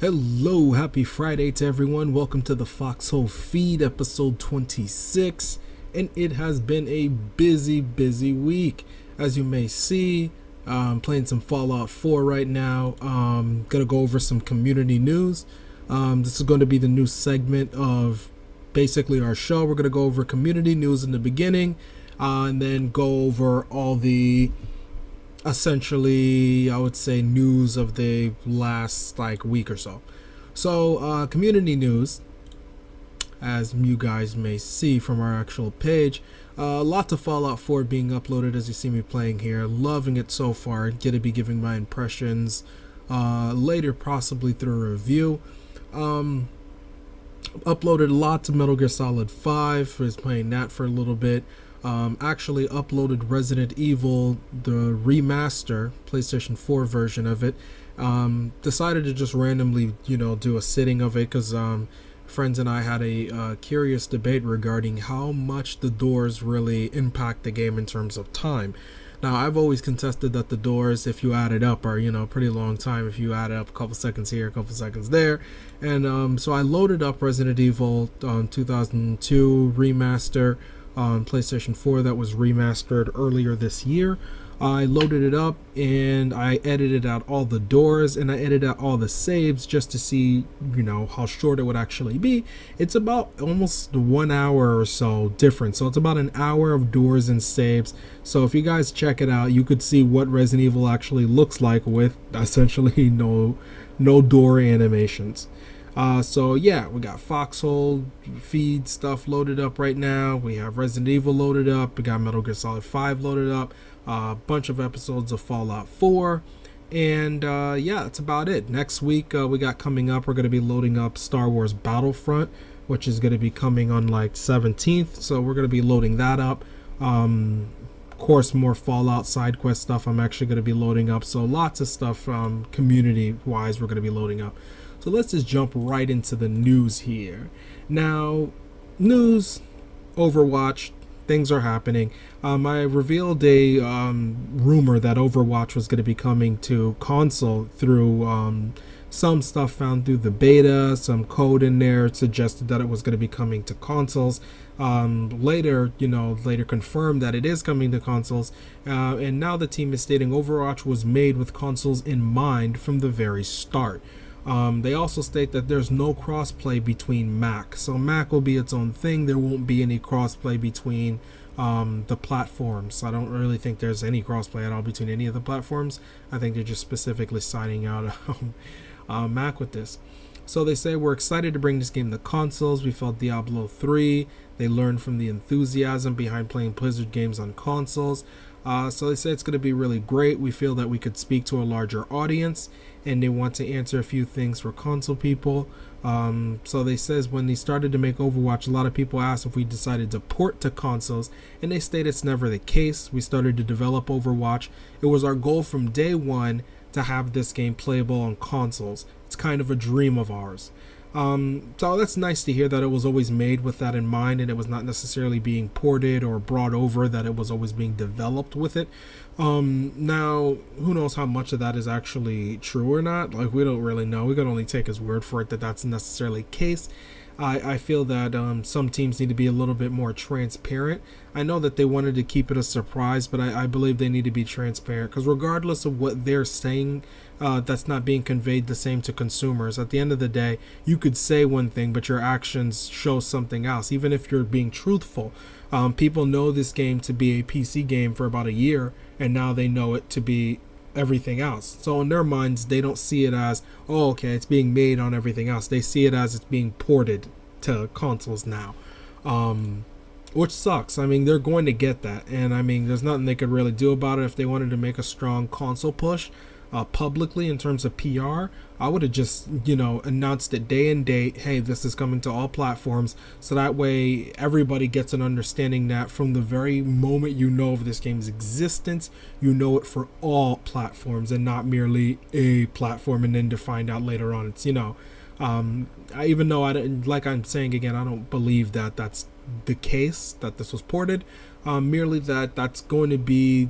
Hello, happy Friday to everyone. Welcome to the Foxhole feed, episode 26. And it has been a busy week. As you may see, I'm playing some Fallout 4 right now. Gonna go over some community news. This is going to be the new segment of basically our show. We're gonna go over community news in the beginning, and then go over all the essentially, I would say, news of the last week or so. So community news, as you guys may see from our actual page, lots of Fallout 4 being uploaded as you see me playing here. Loving it so far. Gonna be giving my impressions later, possibly through a review. Uploaded lots of Metal Gear Solid 5. Was playing that for a little bit. Actually uploaded Resident Evil, the remaster, PlayStation 4 version of it. Decided to just randomly, do a sitting of it because friends and I had a curious debate regarding how much the doors really impact the game in terms of time. Now, I've always contested that the doors, if you add it up, are, pretty long time. If you add it up a couple seconds here, a couple seconds there. And so I loaded up Resident Evil 2002 remaster on PlayStation 4 that was remastered earlier this year. I loaded it up and I edited out all the doors and I edited out all the saves just to see, how short it would actually be. It's about almost 1 hour or so different. So it's about an hour of doors and saves. So if you guys check it out, you could see what Resident Evil actually looks like with essentially no door animations. So yeah, we got Foxhole feed stuff loaded up right now. We have Resident Evil loaded up. We got Metal Gear Solid 5 loaded up. A bunch of episodes of Fallout 4. And yeah, that's about it. Next week we got coming up, we're going to be loading up Star Wars Battlefront, which is going to be coming on 17th. So we're going to be loading that up. Of course, more Fallout side quest stuff I'm actually going to be loading up. So lots of stuff community wise we're going to be loading up. So let's just jump right into the news here. Now, news, Overwatch, things are happening. I revealed a rumor that Overwatch was going to be coming to console through some stuff found through the beta, some code in there suggested that it was going to be coming to consoles. Later confirmed that it is coming to consoles. And now the team is stating Overwatch was made with consoles in mind from the very start. They also state that there's no crossplay between Mac. So Mac will be its own thing. There won't be any crossplay between the platforms. I don't really think there's any crossplay at all between any of the platforms. I think they're just specifically signing out Mac with this. So they say, we're excited to bring this game to consoles. We felt Diablo 3. They learned from the enthusiasm behind playing Blizzard games on consoles. So they say it's going to be really great. We feel that we could speak to a larger audience, and they want to answer a few things for console people. So they says when they started to make Overwatch, a lot of people asked if we decided to port to consoles, and they state it's never the case. We started to develop Overwatch. It was our goal from day one to have this game playable on consoles. It's kind of a dream of ours. So that's nice to hear that it was always made with that in mind, and it was not necessarily being ported or brought over, that it was always being developed with it. Now, who knows how much of that is actually true or not? We don't really know. We can only take his word for it that that's necessarily the case. I feel that some teams need to be a little bit more transparent. I know that they wanted to keep it a surprise, but I believe they need to be transparent, because regardless of what they're saying, that's not being conveyed the same to consumers. At the end of the day, you could say one thing, but your actions show something else. Even if you're being truthful, people know this game to be a PC game for about a year, and now they know it to be everything else. So in their minds, they don't see it as, oh, okay, it's being made on everything else. They see it as it's being ported to consoles now, which sucks. I mean, they're going to get that, and I mean, there's nothing they could really do about it. If they wanted to make a strong console push publicly in terms of PR, I would have just, announced it day and date. Hey, this is coming to all platforms. So that way everybody gets an understanding that from the very moment you know of this game's existence, you know it for all platforms and not merely a platform. And then to find out later on, it's, even though like I'm saying again, I don't believe that that's the case, that this was ported. Merely that that's going to be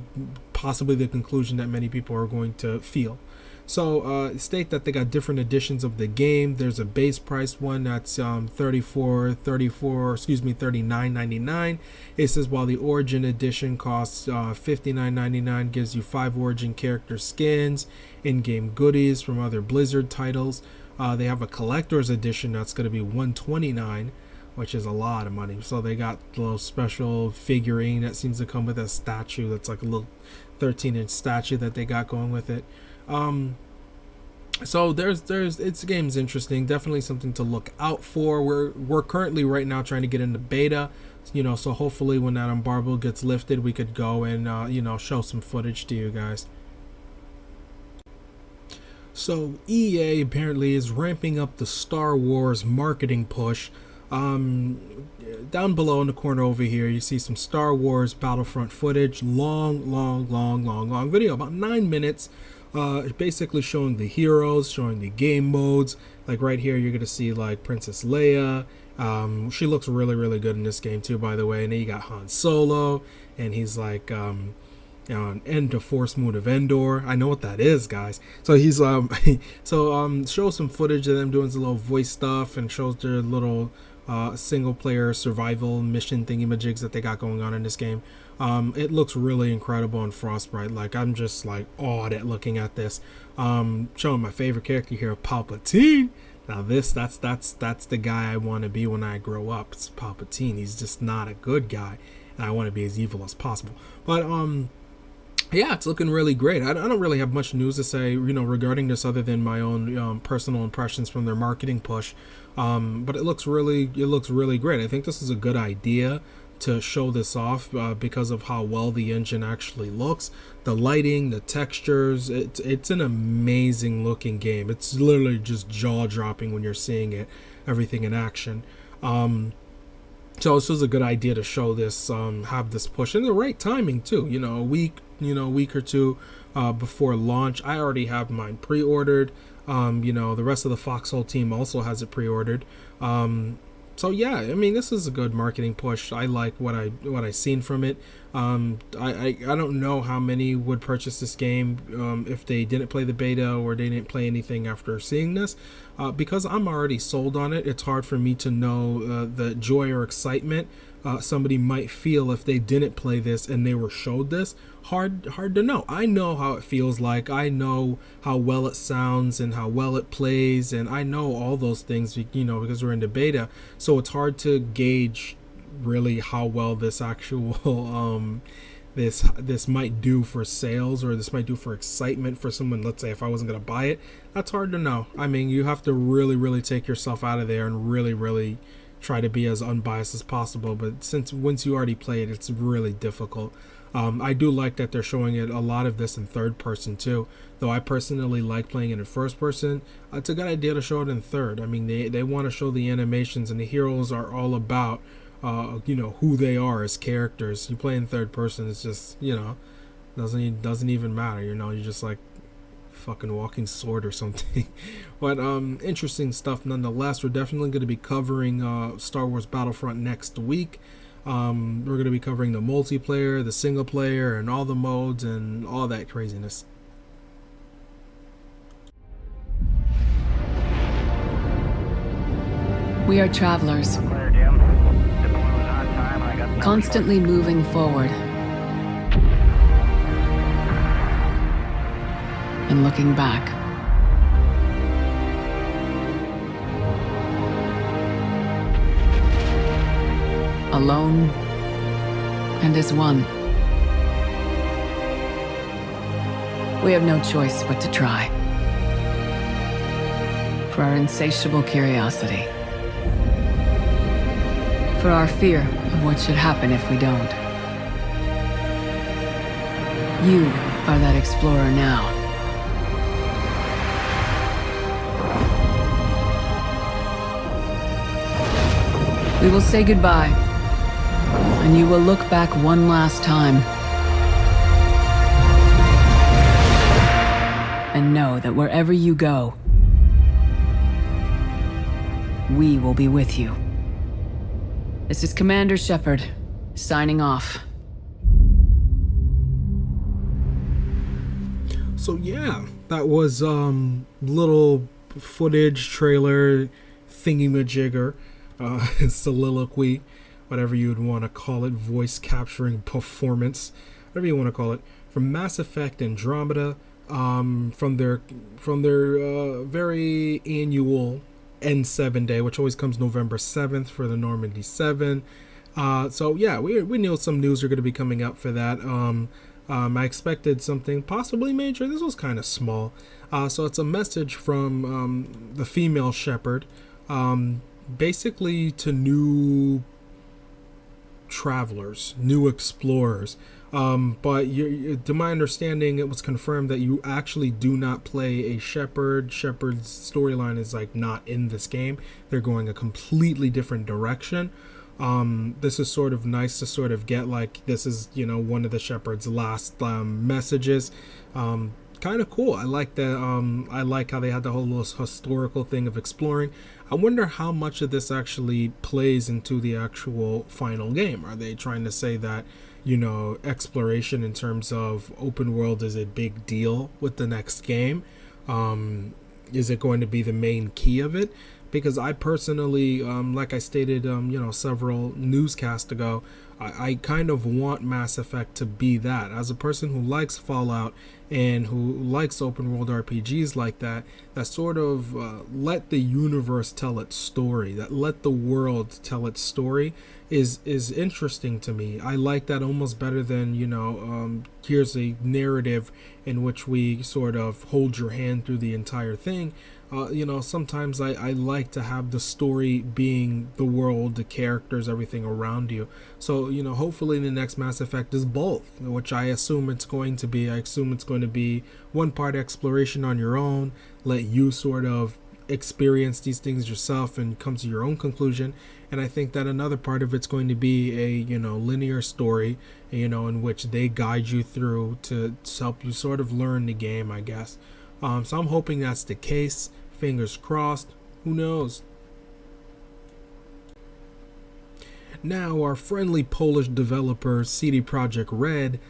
possibly the conclusion that many people are going to feel. So state that they got different editions of the game. There's a base price one that's $39.99. It says while the Origin edition costs $59.99, gives you 5 Origin character skins, in-game goodies from other Blizzard titles. They have a collector's edition that's going to be $129, which is a lot of money. So they got a little special figurine that seems to come with a statue that's like a little 13-inch statue that they got going with it. So the game's interesting, definitely something to look out for. We're currently right now trying to get into beta, so hopefully when that embargo gets lifted, we could go and show some footage to you guys. So EA apparently is ramping up the Star Wars marketing push. Down below in the corner over here, you see some Star Wars Battlefront footage. Long video, about 9 minutes. Basically showing the heroes, showing the game modes. Like right here, you're gonna see like Princess Leia. She looks really good in this game too, by the way. And then you got Han Solo, and he's like an End of Force Moon of Endor. I know what that is, guys. So he's shows some footage of them doing some little voice stuff, and shows their little single player survival mission thingamajigs that they got going on in this game. It looks really incredible on Frostbite. Like, I'm just like awed at looking at this. Showing my favorite character here, Palpatine. Now that's the guy I want to be when I grow up. It's Palpatine. He's just not a good guy, and I want to be as evil as possible. But yeah, it's looking really great. I don't really have much news to say, regarding this other than my own personal impressions from their marketing push. But it looks really great. I think this is a good idea to show this off because of how well the engine actually looks, the lighting, the textures. It's an amazing looking game. It's literally just jaw-dropping when you're seeing it, everything in action. So this was a good idea to show this, have this push, and the right timing too. A week or two before launch. I already have mine pre-ordered. The rest of the Foxhole team also has it pre-ordered. So yeah, I mean, this is a good marketing push. I like what I seen from it. I don't know how many would purchase this game if they didn't play the beta or they didn't play anything after seeing this. Because I'm already sold on it, it's hard for me to know the joy or excitement somebody might feel if they didn't play this and they were showed this. Hard to know. I know how it feels like. I know how well it sounds and how well it plays, and I know all those things, because we're in the beta. So it's hard to gauge really how well this actual this might do for sales, or this might do for excitement for someone. Let's say if I wasn't going to buy it, that's hard to know. I mean, you have to really take yourself out of there and really try to be as unbiased as possible. But once you already play it, it's really difficult. I do like that they're showing it, a lot of this in third person too, though I personally like playing it in first person. It's a good idea to show it in third. I mean, they want to show the animations, and the heroes are all about who they are as characters. You play in third person, it's just doesn't even matter. You're just like fucking walking sword or something. But interesting stuff nonetheless. We're definitely going to be covering Star Wars Battlefront next week. We're going to be covering the multiplayer, the single player, and all the modes and all that craziness. We are travelers, constantly moving forward and looking back. Alone and as one. We have no choice but to try. For our insatiable curiosity. For our fear of what should happen if we don't. You are that explorer now. We will say goodbye, and you will look back one last time and know that wherever you go, we will be with you. This is Commander Shepard, signing off. So yeah, that was little footage trailer thingy-majigger, soliloquy, whatever you would want to call it, voice capturing performance, whatever you want to call it, from Mass Effect Andromeda, from their very annual N7 day, which always comes November 7th for the Normandy 7. So yeah, we knew some news are going to be coming up for that. I expected something possibly major. This was kind of small. So it's a message from the female shepherd, basically to new travelers, new explorers. But to my understanding, it was confirmed that you actually do not play a shepherd. Shepherd's storyline is like not in this game. They're going a completely different direction. This is sort of nice to sort of get like this is one of the shepherd's last messages. Kind of cool. I like that. I like how they had the whole little historical thing of exploring. I wonder how much of this actually plays into the actual final game. Are they trying to say that exploration in terms of open world is a big deal with the next game? Is it going to be the main key of it? Because I personally, like I stated, several newscasts ago, I kind of want Mass Effect to be that. As a person who likes Fallout and who likes open world RPGs like that, that sort of let the universe tell its story, that let the world tell its story is interesting to me. I like that almost better than, here's a narrative in which we sort of hold your hand through the entire thing. Sometimes I like to have the story being the world, the characters, everything around you. So, hopefully the next Mass Effect is both, which I assume it's going to be. I assume it's going to be one part exploration on your own, let you sort of experience these things yourself and come to your own conclusion. And I think that another part of it's going to be a, linear story, in which they guide you through to help you sort of learn the game, I guess. So I'm hoping that's the case. Fingers crossed. Who knows? Now, our friendly Polish developer CD Projekt Red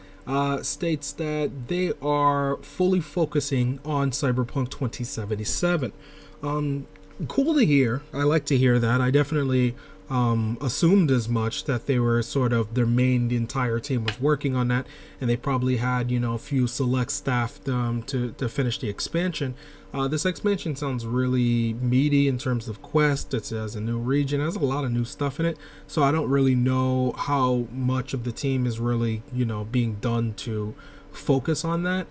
states that they are fully focusing on Cyberpunk 2077. Cool to hear. I like to hear that. I definitely assumed as much, that they were sort of the entire team was working on that, and they probably had a few select staff to finish the expansion. This expansion sounds really meaty in terms of quest. It has a new region, it has a lot of new stuff in it, so I don't really know how much of the team is really being done to focus on that.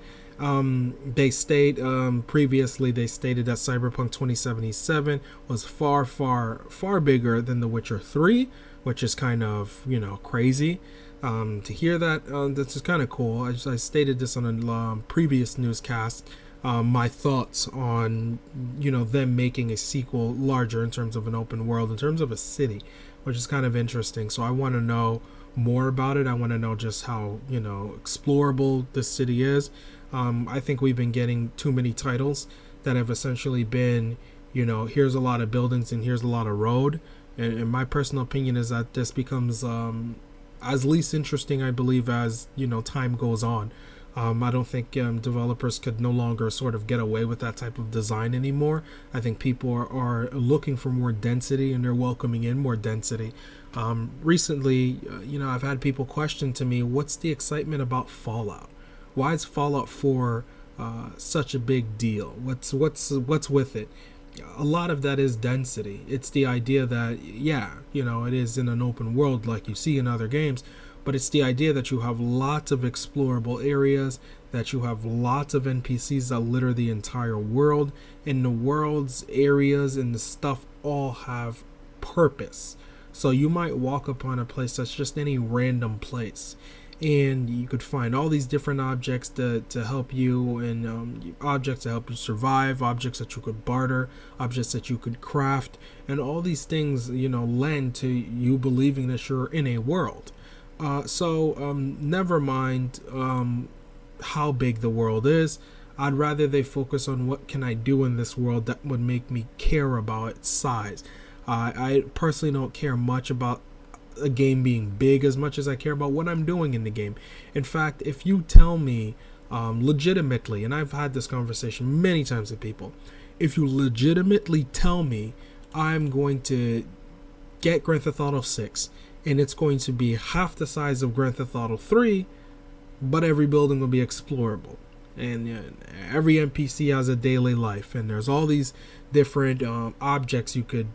They state previously they stated that Cyberpunk 2077 was far bigger than The Witcher 3, which is kind of crazy. To hear that, this is kind of cool. I stated this on a previous newscast. My thoughts on them making a sequel larger in terms of an open world, in terms of a city, which is kind of interesting. So I want to know more about it. I want to know just how explorable this city is. I think we've been getting too many titles that have essentially been, here's a lot of buildings and here's a lot of road. And my personal opinion is that this becomes as least interesting, I believe, as time goes on. I don't think developers could no longer sort of get away with that type of design anymore. I think people are looking for more density, and they're welcoming in more density. Recently, I've had people question to me, what's the excitement about Fallout? Why is Fallout 4 such a big deal? What's with it? A lot of that is density. It's the idea that, it is in an open world like you see in other games, but it's the idea that you have lots of explorable areas, that you have lots of NPCs that litter the entire world, and the world's areas and the stuff all have purpose. So you might walk upon a place that's just any random place, and you could find all these different objects to help you, and objects to help you survive, objects that you could barter, objects that you could craft, and all these things lend to you believing that you're in a world. So never mind how big the world is. I'd rather they focus on what can I do in this world that would make me care about its size. I personally don't care much about a game being big as much as I care about what I'm doing in the game. In fact, if you tell me legitimately, and I've had this conversation many times with people, if you legitimately tell me I'm going to get Grand Theft Auto 6 and it's going to be half the size of Grand Theft Auto 3, but every building will be explorable, and every NPC has a daily life, and there's all these different objects you could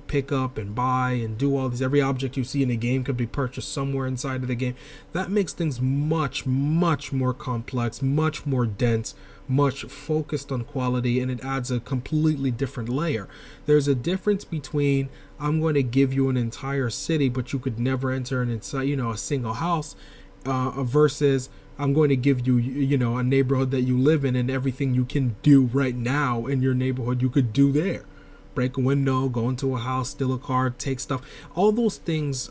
pick up and buy and do all these, every object you see in a game could be purchased somewhere inside of the game. That makes things much more complex, much more dense, much focused on quality, and it adds a completely different layer. There's a difference between I'm going to give you an entire city but you could never enter an inside a single house, versus I'm going to give you, a neighborhood that you live in, and everything you can do right now in your neighborhood, you could do there. Break a window, go into a house, steal a car, take stuff. All those things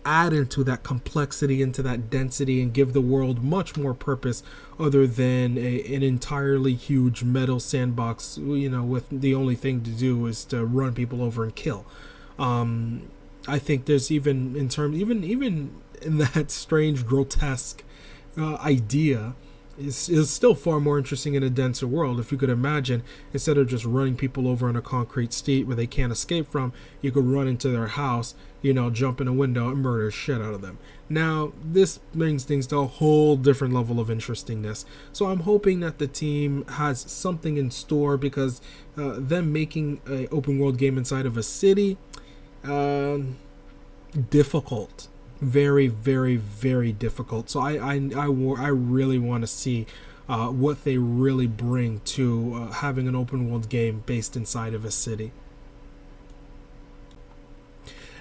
add into that complexity, into that density, and give the world much more purpose other than an entirely huge metal sandbox, with the only thing to do is to run people over and kill. I think there's even in that strange, grotesque idea is still far more interesting in a denser world. If you could imagine, instead of just running people over on a concrete street where they can't escape from, you could run into their house, jump in a window and murder shit out of them. Now, this brings things to a whole different level of interestingness. So I'm hoping that the team has something in store, because them making an open world game inside of a city, difficult. Very, very, very difficult. So I really want to see what they really bring to having an open world game based inside of a city.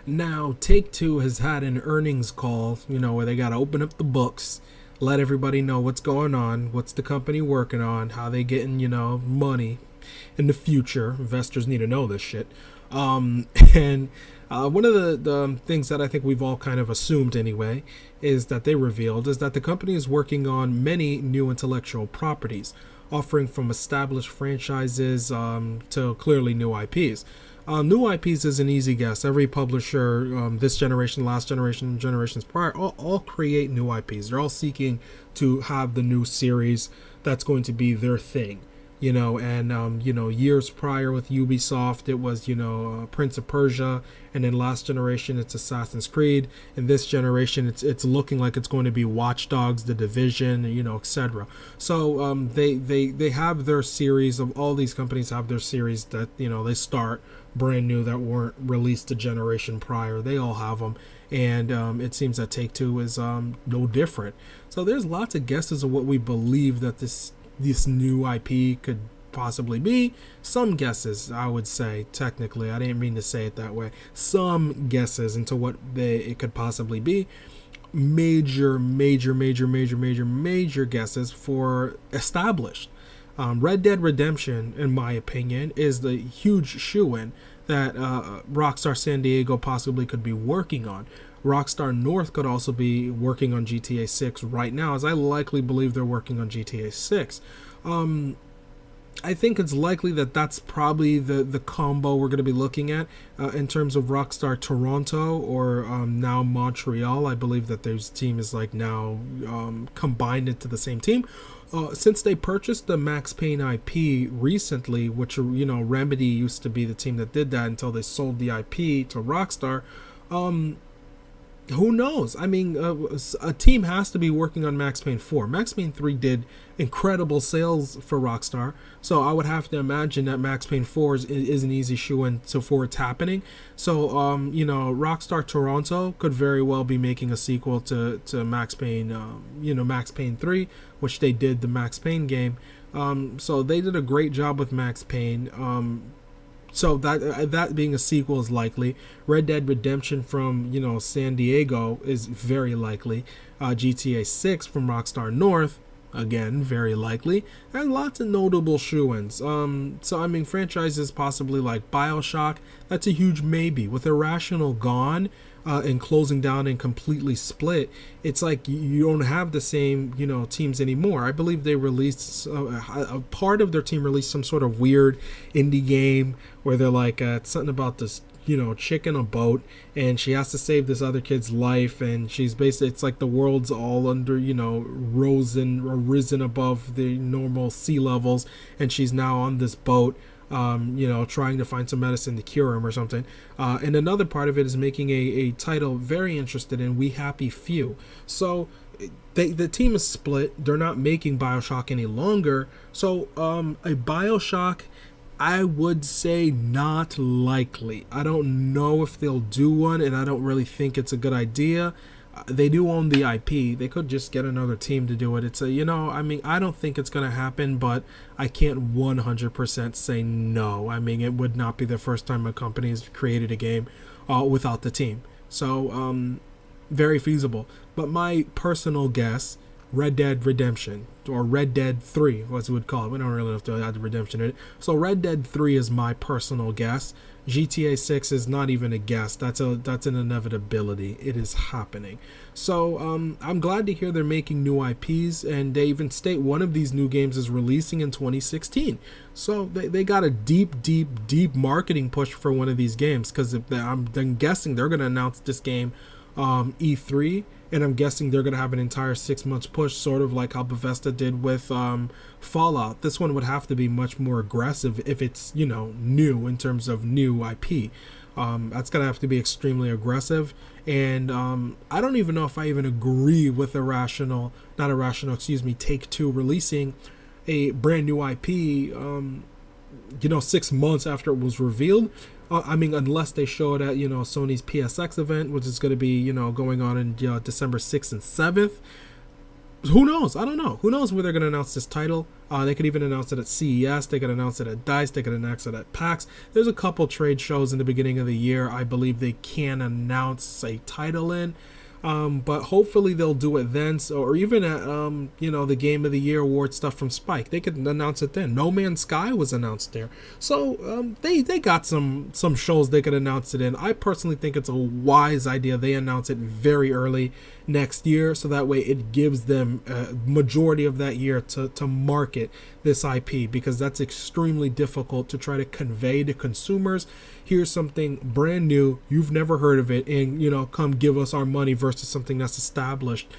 Now, Take-Two has had an earnings call, where they got to open up the books, let everybody know what's going on, what's the company working on, how they getting, money in the future. Investors need to know this shit. And one of the things that I think we've all kind of assumed anyway is that they revealed is that the company is working on many new intellectual properties, offering from established franchises to clearly new IPs. New IPs is an easy guess. Every publisher, this generation, last generation, generations prior, all create new IPs. They're all seeking to have the new series that's going to be their thing. Years prior with Ubisoft, it was, Prince of Persia, and then last generation, it's Assassin's Creed. In this generation, it's looking like it's going to be Watch Dogs, The Division, etc. So they have their series of, all these companies have their series that, they start brand new that weren't released a generation prior. They all have them. And it seems that Take-Two is no different. So there's lots of guesses of what we believe that this new IP could possibly be. Some guesses, I would say, technically. I didn't mean to say it that way. Some guesses into what it could possibly be. Major guesses for established. Red Dead Redemption, in my opinion, is the huge shoo-in that Rockstar San Diego possibly could be working on. Rockstar North could also be working on GTA 6 right now, as I likely believe they're working on GTA 6. I think it's likely that that's probably the combo we're going to be looking at in terms of Rockstar Toronto or now Montreal. I believe that their team is now combined into the same team. Since they purchased the Max Payne IP recently, which Remedy used to be the team that did that until they sold the IP to Rockstar. Who knows? I mean, a team has to be working on Max Payne 4. Max Payne 3 did incredible sales for Rockstar, so I would have to imagine that Max Payne 4 is an easy shoe-in for it's happening. So, Rockstar Toronto could very well be making a sequel to Max Payne, Max Payne 3, which they did the Max Payne game. So they did a great job with Max Payne. So that being a sequel is likely. Red Dead Redemption from San Diego is very likely. GTA 6 from Rockstar North, again, very likely. And lots of notable shoo-ins. So I mean, franchises possibly like BioShock, that's a huge maybe. With Irrational gone and closing down and completely split, it's like you don't have the same teams anymore. I believe they released a part of their team released some sort of weird indie game where they're like something about this chick in a boat, and she has to save this other kid's life, and she's basically, it's like the world's all under, risen above the normal sea levels, and she's now on this boat, trying to find some medicine to cure him or something. And another part of it is making a title very interested in We Happy Few. So the team is split. They're not making BioShock any longer. So a BioShock, I would say not likely. I don't know if they'll do one, and I don't really think it's a good idea. They do own the IP. They could just get another team to do it. It's I don't think it's going to happen, but I can't 100% say no. I mean, it would not be the first time a company has created a game without the team. So, very feasible. But my personal guess, Red Dead Redemption, or Red Dead 3, as we would call it. We don't really know if they had the redemption in it. So Red Dead 3 is my personal guess. GTA 6 is not even a guess. That's an inevitability. It is happening. So I'm glad to hear they're making new IPs, and they even state one of these new games is releasing in 2016. So they got a deep marketing push for one of these games, because I'm guessing they're going to announce this game E3, and I'm guessing they're going to have an entire 6 months push, sort of like how Bethesda did with Fallout. This one would have to be much more aggressive if it's, new in terms of new IP. That's going to have to be extremely aggressive. And I don't even know if I even agree with Take-Two releasing a brand new IP, 6 months after it was revealed. Unless they show it at, Sony's PSX event, which is going to be, going on in December 6th and 7th. Who knows? I don't know. Who knows where they're going to announce this title? They could even announce it at CES. They could announce it at DICE. They could announce it at PAX. There's a couple trade shows in the beginning of the year I believe they can announce a title in. But hopefully they'll do it then, or even at the Game of the Year award stuff from Spike. They could announce it then. No Man's Sky was announced there, so they got some shows they could announce it in. I personally think it's a wise idea they announce it very early next year, so that way it gives them a majority of that year to market this IP, because that's extremely difficult to try to convey to consumers. Here's something brand new, you've never heard of it, and come give us our money, versus something that's established.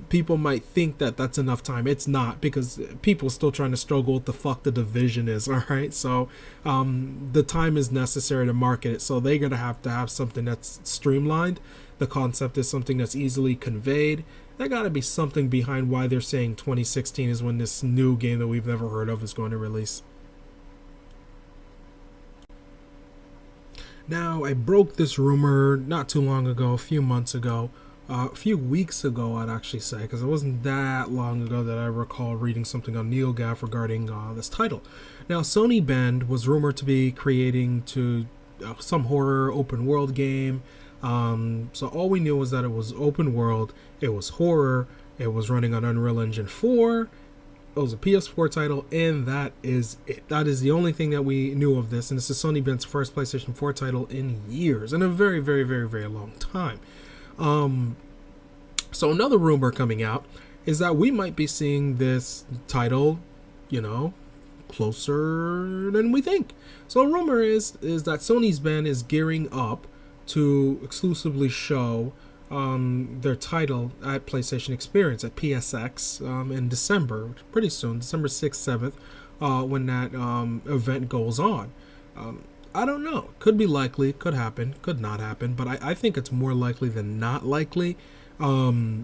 People might think that that's enough time. It's not, because people are still trying to struggle with the fuck the Division is. All right, so the time is necessary to market it, so they're gonna have to have something that's streamlined. The concept is something that's easily conveyed. There got to be something behind why they're saying 2016 is when this new game that we've never heard of is going to release. Now, I broke this rumor not too long ago, a few months ago, a few weeks ago, I'd actually say, because it wasn't that long ago that I recall reading something on NeoGAF regarding this title. Now, Sony Bend was rumored to be creating some horror open world game. So all we knew was that it was open world, it was horror, it was running on Unreal Engine 4, it was a PS4 title, and that is it. That is the only thing that we knew of this, and this is Sony Bend's first PlayStation 4 title in years, in a very, very, very, very long time. So another rumor coming out is that we might be seeing this title, closer than we think. So a rumor is that Sony's Bend is gearing up to exclusively show their title at PlayStation Experience at PSX in December, pretty soon, December 6th, 7th, when that event goes on. I don't know. Could be likely, could happen, could not happen, but I think it's more likely than not likely. They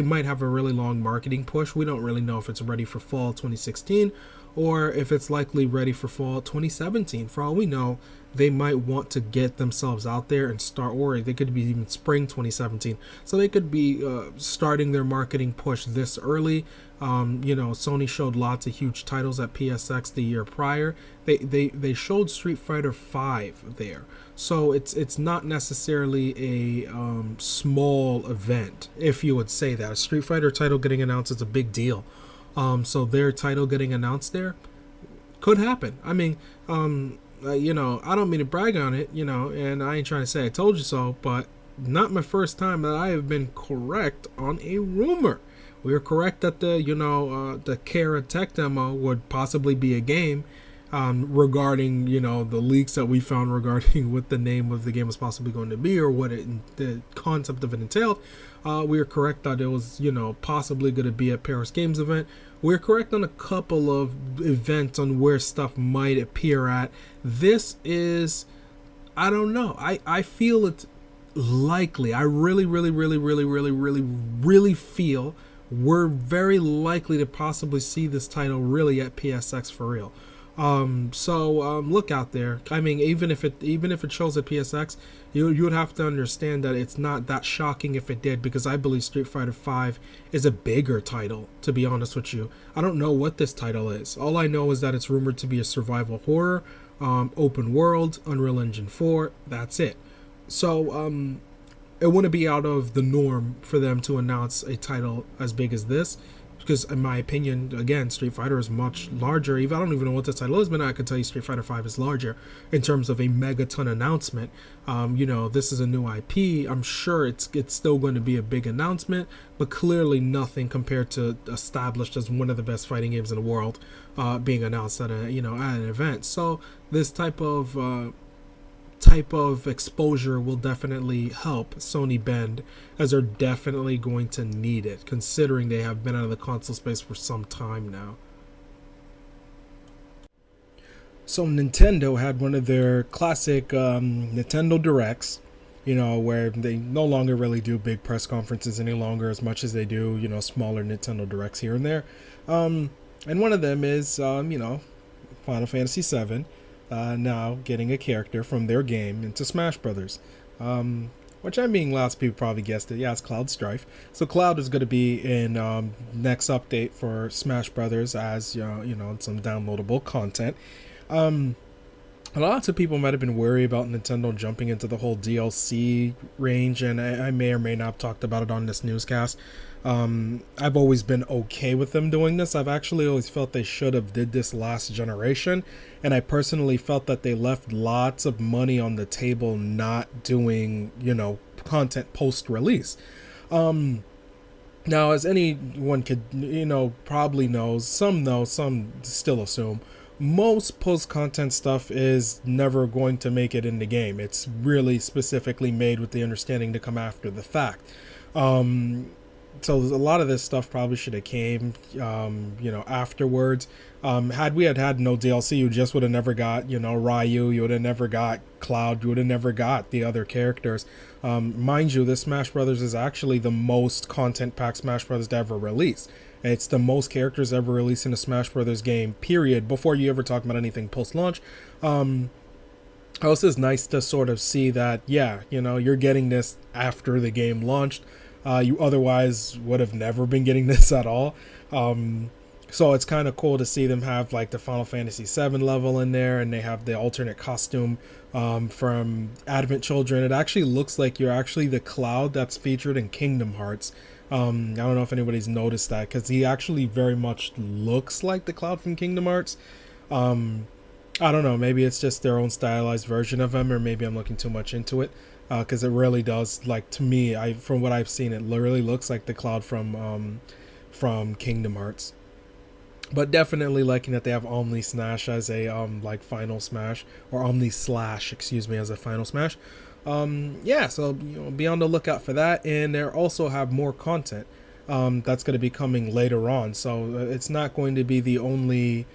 might have a really long marketing push. We don't really know if it's ready for fall 2016 or if it's likely ready for fall 2017. For all we know, they might want to get themselves out there and start, or they could be even spring 2017. So they could be starting their marketing push this early. Sony showed lots of huge titles at PSX the year prior. They showed Street Fighter V there. So it's not necessarily a small event, if you would say that. A Street Fighter title getting announced is a big deal. So their title getting announced there could happen. I mean, I don't mean to brag on it, and I ain't trying to say I told you so, but not my first time that I have been correct on a rumor. We were correct that the Kara tech demo would possibly be a game. regarding, you know, the leaks that we found regarding what the name of the game was possibly going to be or what the concept of it entailed. We were correct that it was, you know, possibly going to be a Paris Games event. We were correct on a couple of events on where stuff might appear at. This is, I don't know. I feel it's likely. I really feel we're very likely to possibly see this title really at PSX for real. So look out there. I mean, even if it shows at PSX, you would have to understand that it's not that shocking if it did, because I believe Street Fighter V is a bigger title, to be honest with you. I don't know what this title is. All I know is that it's rumored to be a survival horror, open world, Unreal Engine 4. That's it. So it wouldn't be out of the norm for them to announce a title as big as this, because in my opinion, again, Street Fighter is much larger. I don't even know what the title is, but I can tell you Street Fighter V is larger in terms of a megaton announcement. You know, this is a new IP. I'm sure it's still going to be a big announcement, but clearly nothing compared to established as one of the best fighting games in the world being announced at at an event. So this type of exposure will definitely help Sony Bend, as they're definitely going to need it, considering they have been out of the console space for some time now. So Nintendo had one of their classic Nintendo Directs, you know, where they no longer really do big press conferences any longer as much as they do, you know, smaller Nintendo Directs here and there. And one of them is, Final Fantasy VII. Now getting a character from their game into Smash Brothers, which I mean, lots of people probably guessed it. Yeah, it's Cloud Strife. So Cloud is going to be in next update for Smash Brothers as some downloadable content. Lots of people might have been worried about Nintendo jumping into the whole DLC range, and I may or may not have talked about it on this newscast. I've always been okay with them doing this. I've actually always felt they should have did this last generation, and I personally felt that they left lots of money on the table not doing, content post-release. Now, as anyone could, probably knows, some know, some still assume, most post-content stuff is never going to make it in the game. It's really specifically made with the understanding to come after the fact. So a lot of this stuff probably should have came, afterwards. Had we had no DLC, you just would have never got, Ryu. You would have never got Cloud. You would have never got the other characters. Mind you, this Smash Brothers is actually the most content-packed Smash Brothers to ever release. It's the most characters ever released in a Smash Brothers game, period, before you ever talk about anything post-launch. Also, it's nice to sort of see that, you're getting this after the game launched. You otherwise would have never been getting this at all. So it's kind of cool to see them have like the Final Fantasy VII level in there, and they have the alternate costume from Advent Children. It actually looks like you're actually the Cloud that's featured in Kingdom Hearts. I don't know if anybody's noticed that, because he actually very much looks like the Cloud from Kingdom Hearts. I don't know, maybe it's just their own stylized version of him, or maybe I'm looking too much into it. Because it really does, like, to me, from what I've seen, it really looks like the Cloud from Kingdom Hearts. But definitely liking that they have Omni Slash as a final smash, or Omni Slash, as a final smash. So be on the lookout for that, and they also have more content that's going to be coming later on. So it's not going to be the only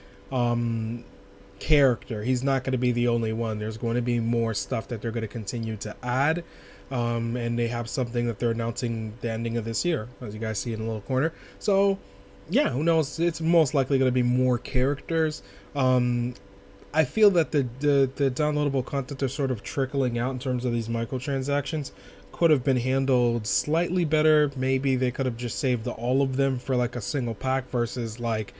character. He's not going to be the only one. There's going to be more stuff that they're going to continue to add, and they have something that they're announcing the ending of this year, as you guys see in the little corner. So yeah, who knows, it's most likely going to be more characters. I feel that the downloadable content are sort of trickling out in terms of these microtransactions could have been handled slightly better. Maybe they could have just saved all of them for like a single pack versus like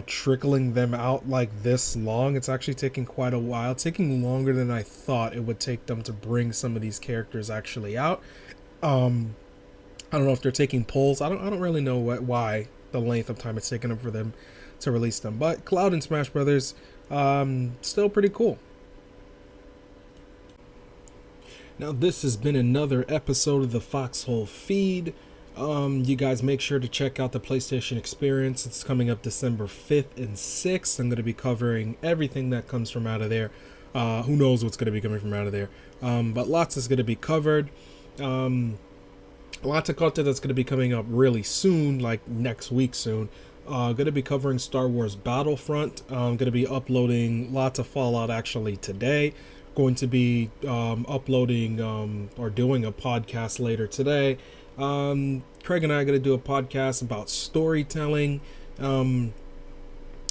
trickling them out like this long. It's actually taking quite a while, taking longer than I thought it would take them to bring some of these characters actually out. I don't know if they're taking polls. I don't really know why the length of time it's taken them for them to release them. But Cloud and Smash Brothers, still pretty cool. Now, this has been another episode of the Foxhole feed. You guys make sure to check out the PlayStation Experience. It's coming up December 5th and 6th. I'm going to be covering everything that comes from out of there. Who knows what's going to be coming from out of there. But lots is going to be covered. Lots of content that's going to be coming up really soon, like next week soon. Going to be covering Star Wars Battlefront. Going to be uploading lots of Fallout actually today. Going to be uploading or doing a podcast later today. Craig and I are going to do a podcast about storytelling,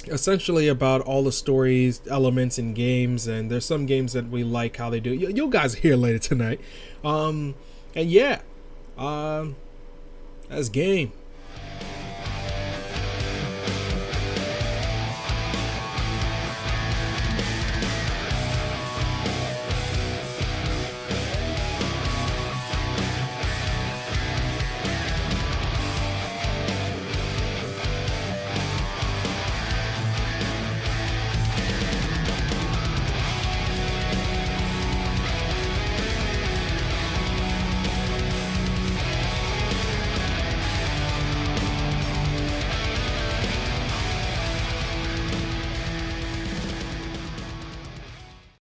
essentially about all the stories, elements in games, and there's some games that we like how they do. You guys hear later tonight. And yeah, that's game.